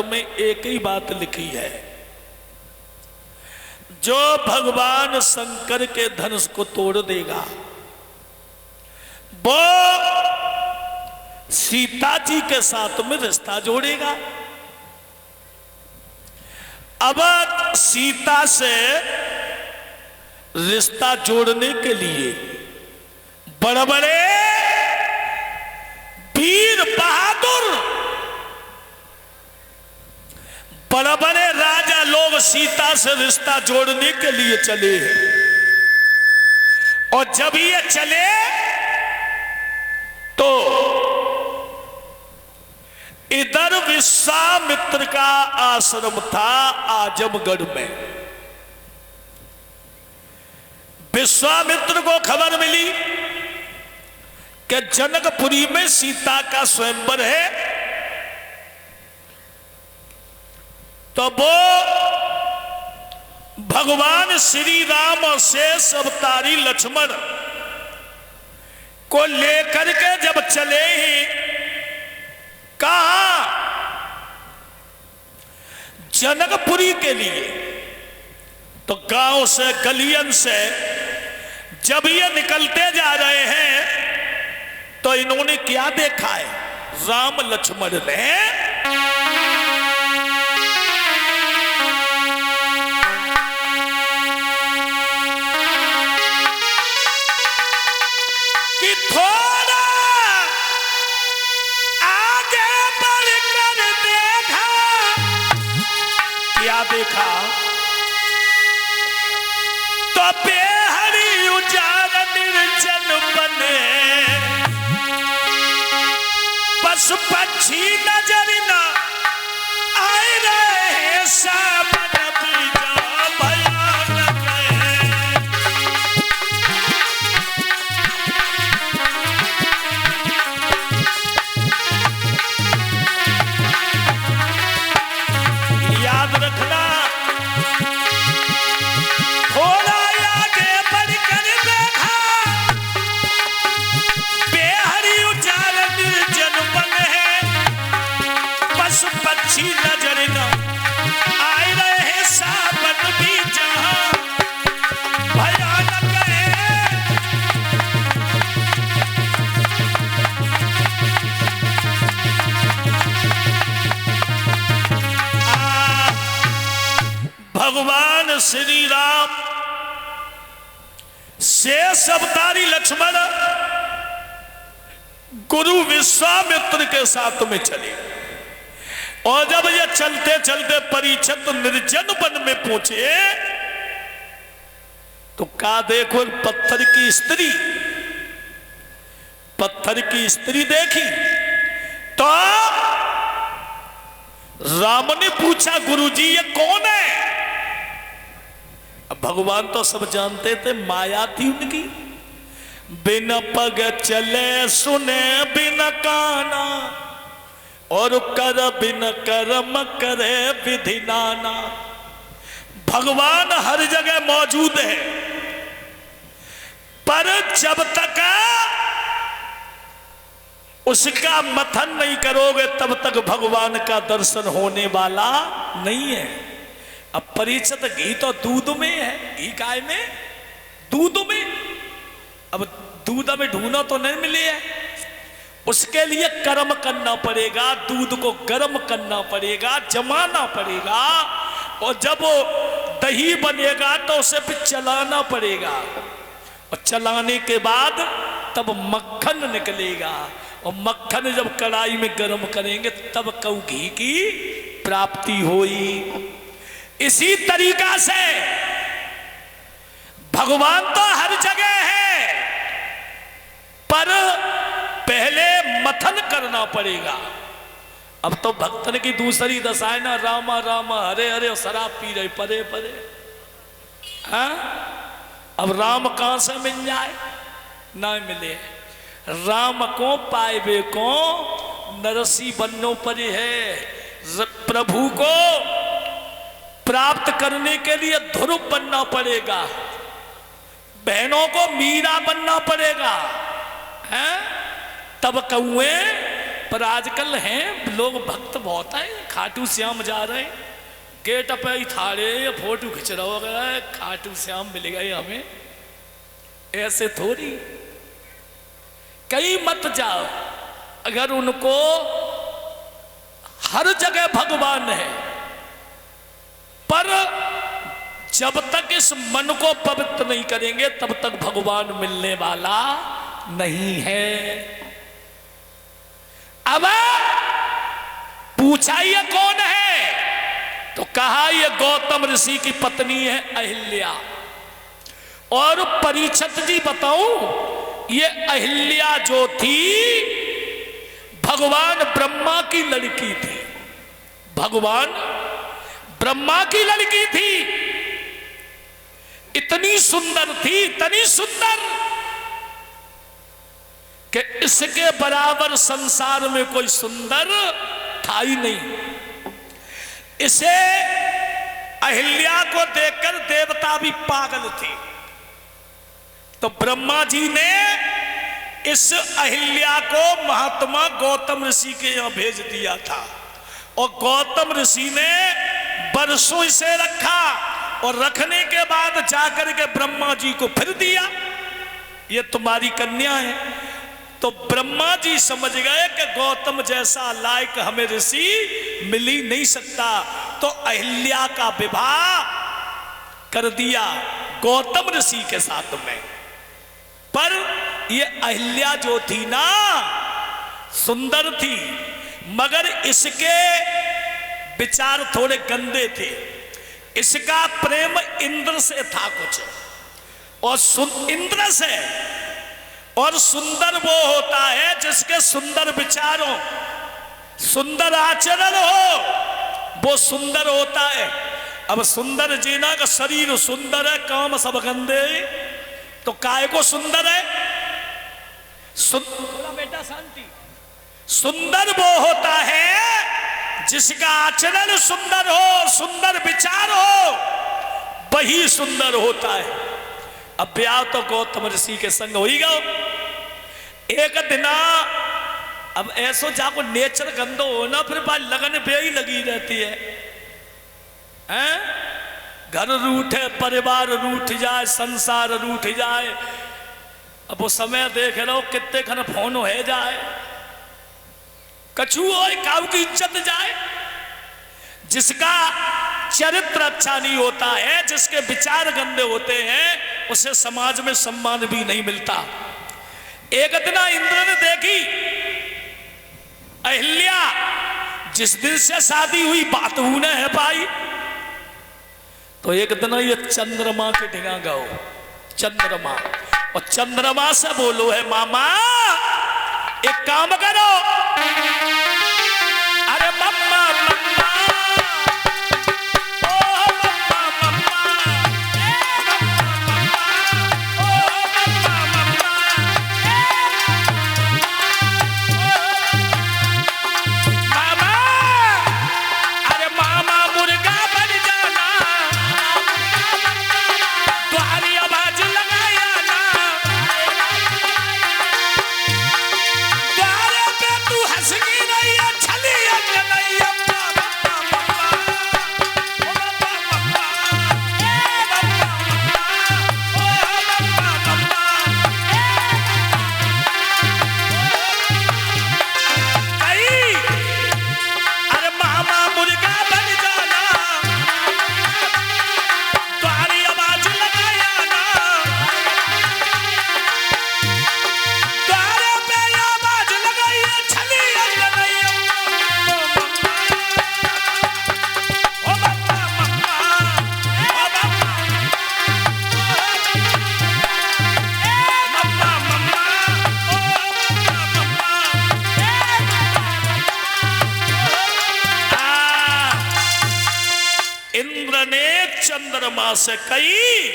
में एक ही बात लिखी है, जो भगवान शंकर के धनुष को तोड़ देगा वो सीता जी के साथ में रिश्ता जोड़ेगा। अब सीता से रिश्ता जोड़ने के लिए बड़े बड़े वीर बहादुर बड़े बड़े राजा लोग सीता से रिश्ता जोड़ने के लिए चले हैं। और जब ये चले तो इधर विश्वामित्र का आश्रम था आजमगढ़ में। विश्वामित्र को खबर मिली कि जनकपुरी में सीता का स्वयंवर है, तो वो भगवान श्री राम और शेष अवतारी लक्ष्मण को लेकर के जब चले ही कहा जनकपुरी के लिए, तो गांव से गलियन से जब ये निकलते जा रहे हैं तो इन्होंने क्या देखा है, राम लक्ष्मण ने कि थोड़ा आगे बढ़कर देखा। क्या देखा? तो बेहरी उजाड़ निर्जन बने, पशु पक्षी नजर न आए रहे, सावन बीजा भयानक है। याद रखना, थोड़ा आगे बढ़कर देखा, बेहरी उजाड़ निर्जन बने हैं, पशु पक्षी नजर न आए रहे, सावन भी जहां भयानक है। भगवान श्री राम शेष अवतारी लक्ष्मण गुरु विश्वामित्र के साथ में चले। और जब ये चलते चलते परीक्षित निर्जन वन में पहुंचे तो का देखो, पत्थर की स्त्री देखी। तो राम ने पूछा, गुरुजी ये कौन है? अब भगवान तो सब जानते थे, माया थी उनकी। बिन पग चले सुने बिन काना, और कर बिन कर्म करे विधि नाना। भगवान हर जगह मौजूद है, पर जब तक उसका मथन नहीं करोगे तब तक भगवान का दर्शन होने वाला नहीं है। अब परीक्षित घी तो दूध में है, घी काय में? दूध में। अब दूध में ढूंढना तो नहीं मिले है, उसके लिए कर्म करना पड़ेगा, दूध को गर्म करना पड़ेगा, जमाना पड़ेगा, और जब वो दही बनेगा तो उसे फिर चलाना पड़ेगा, और चलाने के बाद तब मक्खन निकलेगा, और मक्खन जब कढ़ाई में गर्म करेंगे तब कऊ घी की प्राप्ति होई। इसी तरीका से भगवान तो हर जगह है, पर पहले मथन करना पड़ेगा। अब तो भक्तन की दूसरी दशा है ना, रामा रामा हरे हरे, शराब पी रहे परे परे। हाँ, अब राम कहां से मिल जाए? ना मिले। राम को पाएबे को नरसी बननो परे है। प्रभु को प्राप्त करने के लिए ध्रुव बनना पड़ेगा, बहनों को मीरा बनना पड़ेगा, हैं? तब कौए पर आजकल हैं लोग भक्त बहुत है, खाटू श्याम जा रहे हैं, गेट पे ही थाड़े फोटो खिंच रहा होगा, खाटू श्याम मिलेगा ही हमें, ऐसे थोड़ी। कहीं मत जाओ, अगर उनको हर जगह भगवान है, पर जब तक इस मन को पवित्र नहीं करेंगे तब तक भगवान मिलने वाला नहीं है। अब पूछा ये कौन है, तो कहा ये गौतम ऋषि की पत्नी है अहिल्या। और परीक्षित जी बताऊं, ये अहिल्या जो थी भगवान ब्रह्मा की लड़की थी, भगवान ब्रह्मा की लड़की थी। इतनी सुंदर थी, इतनी सुंदर कि इसके बराबर संसार में कोई सुंदर था ही नहीं। इसे अहिल्या को देखकर देवता भी पागल थे। तो ब्रह्मा जी ने इस अहिल्या को महात्मा गौतम ऋषि के यहां भेज दिया था, और गौतम ऋषि ने बरसों इसे रखा, और रखने के बाद जाकर के ब्रह्मा जी को फिर दिया, ये तुम्हारी कन्या है। तो ब्रह्मा जी समझ गए कि गौतम जैसा लायक हमें ऋषि मिल ही नहीं सकता, तो अहिल्या का विवाह कर दिया गौतम ऋषि के साथ में। पर ये अहिल्या जो थी ना, सुंदर थी, मगर इसके विचार थोड़े गंदे थे। इसका प्रेम इंद्र से था कुछ, और इंद्र से। और सुंदर वो होता है जिसके सुंदर विचार हो, सुंदर आचरण हो, वो सुंदर होता है। अब सुंदर जीना का शरीर सुंदर है, काम सब गंदे, तो काय को सुंदर है? बेटा शांति। सुंदर वो होता है जिसका आचरण सुंदर हो, सुंदर विचार हो, वही सुंदर होता है। अब ब्याह तो गौतम ऋषि के संग हो ही गया। एक दिन अब ऐसो जाको नेचर गंदो हो ना, फिर बात लगन पे ही लगी रहती है, हैं? घर रूठे, परिवार रूठ जाए, संसार रूठ जाए। अब वो समय देख रहे हो कितने खन फोन हो जाए, कछु हो काऊ की इज्जत जाए। जिसका चरित्र अच्छा नहीं होता है, जिसके विचार गंदे होते हैं, उसे समाज में सम्मान भी नहीं मिलता। एक दिन इंद्र ने देखी अहिल्या, जिस दिन से शादी हुई बात होने है पाई, तो एक दिन ये चंद्रमा के ढिगा गाओ, चंद्रमा, और चंद्रमा से बोलो है मामा एक काम करो, अरे मम्मा मम्मा, चंद्रमा से कही,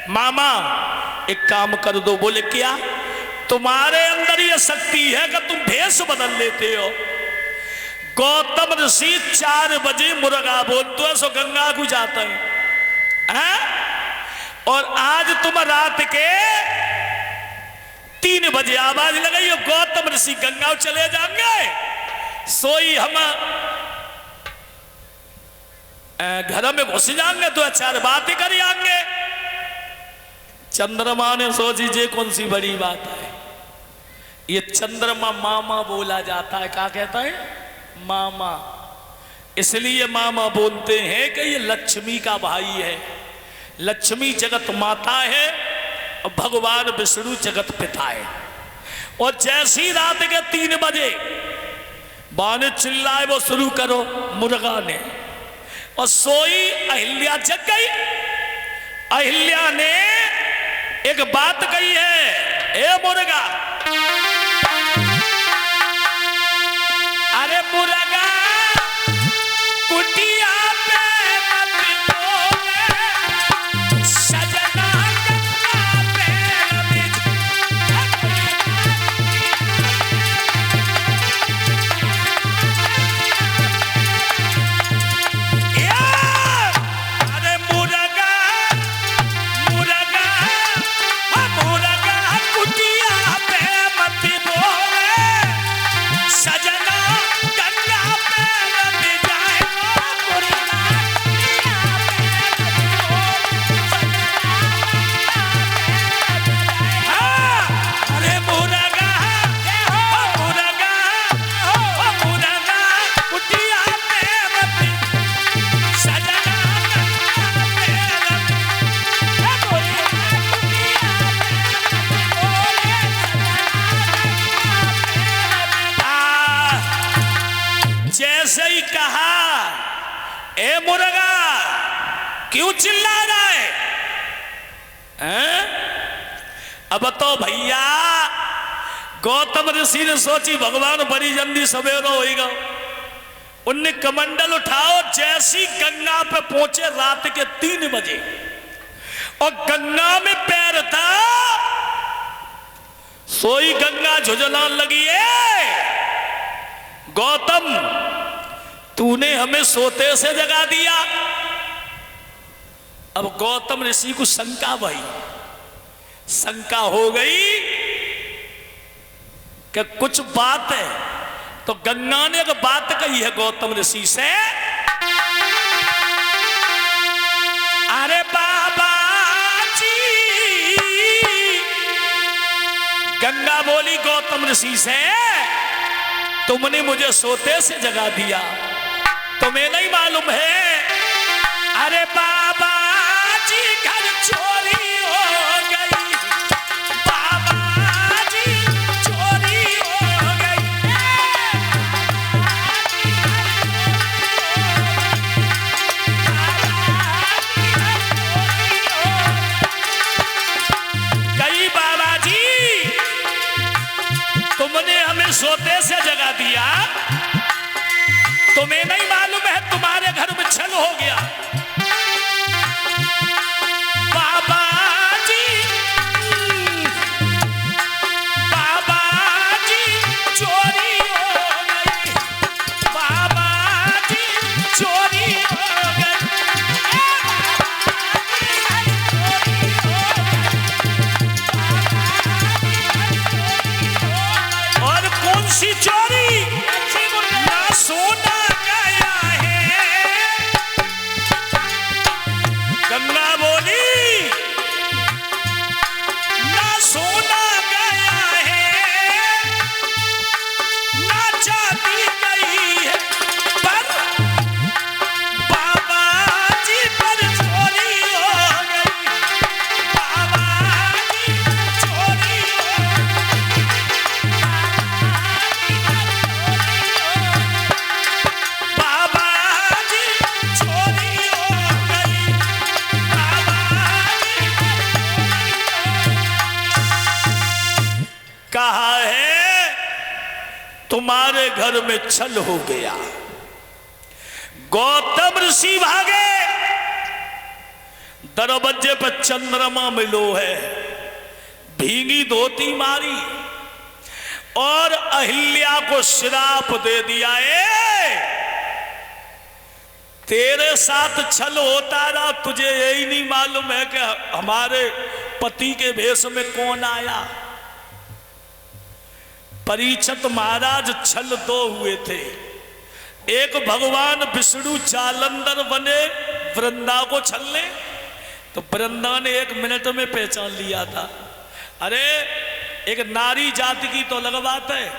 मामा एक काम कर दो। बोले क्या? तुम्हारे अंदर ये शक्ति है कि तुम भेष बदल लेते हो। गौतम ऋषि 4 बजे मुर्गा बोलते हैं, सो गंगा को जाता है, और आज तुम रात के 3 बजे आवाज लगाई, गौतम ऋषि गंगा चले जाएंगे। सोई हम घर में घुस जाएंगे तो चार बातें कर आएंगे। चंद्रमा ने सोची जे कौन सी बड़ी बात है, ये चंद्रमा मामा बोला जाता है। क्या कहता है? मामा। इसलिए मामा बोलते हैं कि ये लक्ष्मी का भाई है। लक्ष्मी जगत माता है और भगवान विष्णु जगत पिता है। और जैसी रात के 3 बजे बाने चिल्लाए वो शुरू करो मुर्गा ने, और सोई अहिल्या जग गई। अहिल्या ने एक बात कही है, ए मुर्गा, अरे मुर्गा कुटिया पे मत बोले, सजना गंगा पे अरे मुर्गा मुर्गा मुर्गा कुटिया पे मत बोले, सजना गंगा पे लग जाएगा मुर्गा कुटिया पे। अरे मुर्गा मुर्गा मुर्गा कुटिया पे मत, सजना गंगा पे लग जैसे ही कहा, ए मुर्गा क्यों चिल्ला रहा है? अब तो भैया गौतम ऋषि ने सोची भगवान बड़ी जल्दी सवेरा होगा। उनने कमंडल उठाओ, जैसी गंगा पे पहुंचे रात के 3 बजे और गंगा में पैर था, सोई गंगा झुझलान लगी है। गौतम तूने हमें सोते से जगा दिया। अब गौतम ऋषि को शंका भई, शंका हो गई कि कुछ बात है। तो गंगा ने एक बात कही है गौतम ऋषि से, अरे बाबा जी, गंगा बोली गौतम ऋषि से, तुमने मुझे सोते से जगा दिया, तुम्हें नहीं मालूम है? अरे बाबा जी घर चोरी हो गई, बाबा जी चोरी हो गई। कई बाबा जी तुमने हमें सोते से जगा दिया, तुम्हें नहीं मालूम है तुम्हारे घर में छल हो गया। बाबा जी चोरी हो गई, बाबा जी चोरी हो गई। और कौन सी चोरी? ना सोना गंगा बोली, ना सोना गया है, ना चांदी गई है, पर बाबा जी पर चोरी हो गई, बाबा जी चोरी हो बाबा जी चोरी हो गई। कहा है तुम्हारे घर में छल हो गया। गौतम ऋषि भागे, दरवाजे पर चंद्रमा मिलो है, भीगी धोती मारी और अहिल्या को श्राप दे दिया है, तेरे साथ छल होता रहा, तुझे यही नहीं मालूम है कि हमारे पति के भेष में कौन आया। परीक्षित महाराज छल दो हुए थे। एक भगवान विष्णु जालंधर बने वृंदा को छलने, तो वृंदा ने 1 मिनट में पहचान लिया था। अरे एक नारी जाति की तो अलग बात है,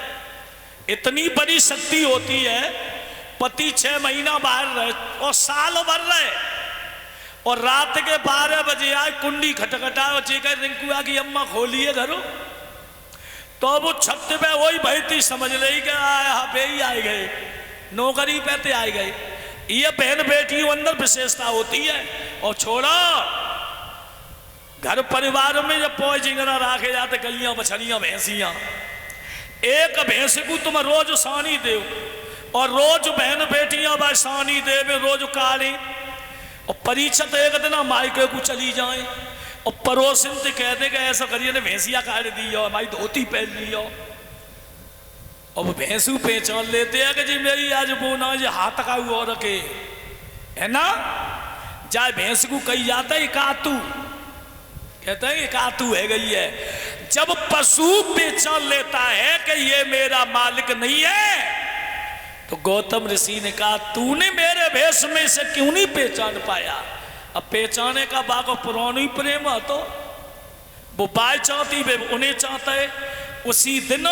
इतनी बड़ी शक्ति होती है, पति 6 महीना बाहर रहे और साल भर रहे और रात के 12 बजे आए, कुंडी खटखटाए और जेकर रिंकुआ की अम्मा खोलिए घरों, तो वो छत पे वही बहती समझ रही कि पे ही आए गए, नौकरी पे ते आए गए। ये बहन बेटियों अंदर विशेषता होती है। और छोड़ो, घर परिवार में जब पोए जिंगरा रखे जाते, गलियां बछड़ियां भैंसियां, एक भैंस को तुम रोज सानी दे और रोज बहन बेटियां भाई सानी दे में रोज काली, और परीक्षित एक दिन मायके को चली जाए और पड़ोसिन से कह दे कि ऐसा करिए ने भैंसिया काट दी हो, हमारी धोती पहन ली हो, और भैंसू पहचान लेते हैं कि जी मेरी आज बोना जी हाथ का हुआ रखे है ना, जाए भैंस को कही जाता है कातू, कहते हैं कातू है गई है। जब पशु पहचान लेता है कि ये मेरा मालिक नहीं है, तो गौतम ऋषि ने कहा तूने मेरे भेष में से क्यों नहीं पहचान पाया। अब पहचाने का बाको पुरानी प्रेम है, तो वो बाय चाहती वे उन्हें चाहता है। उसी दिन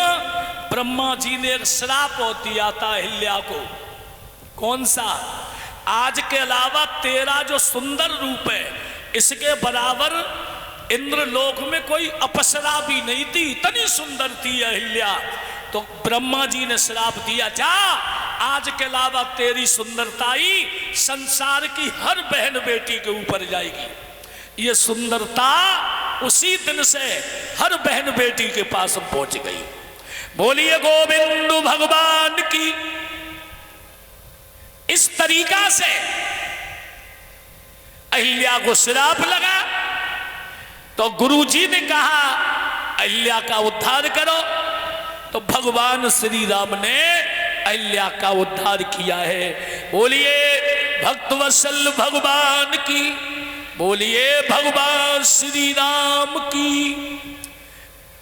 ब्रह्मा जी ने एक श्राप दिया था अहिल्या को। कौन सा? आज के अलावा तेरा जो सुंदर रूप है इसके बराबर इंद्रलोक में कोई अप्सरा भी नहीं थी, इतनी सुंदर थी अहिल्या। तो ब्रह्मा जी ने श्राप दिया, जा आज के अलावा तेरी सुंदरता ही संसार की हर बहन बेटी के ऊपर जाएगी। ये सुंदरता उसी दिन से हर बहन बेटी के पास पहुंच गई। बोलिए गोविंद भगवान की। इस तरीका से अहिल्या को श्राप लगा, तो गुरुजी ने कहा अहिल्या का उद्धार करो, तो भगवान श्री राम ने अहिल्या का उद्धार किया है। बोलिए भक्तवत्सल भगवान की, बोलिए भगवान श्री राम की।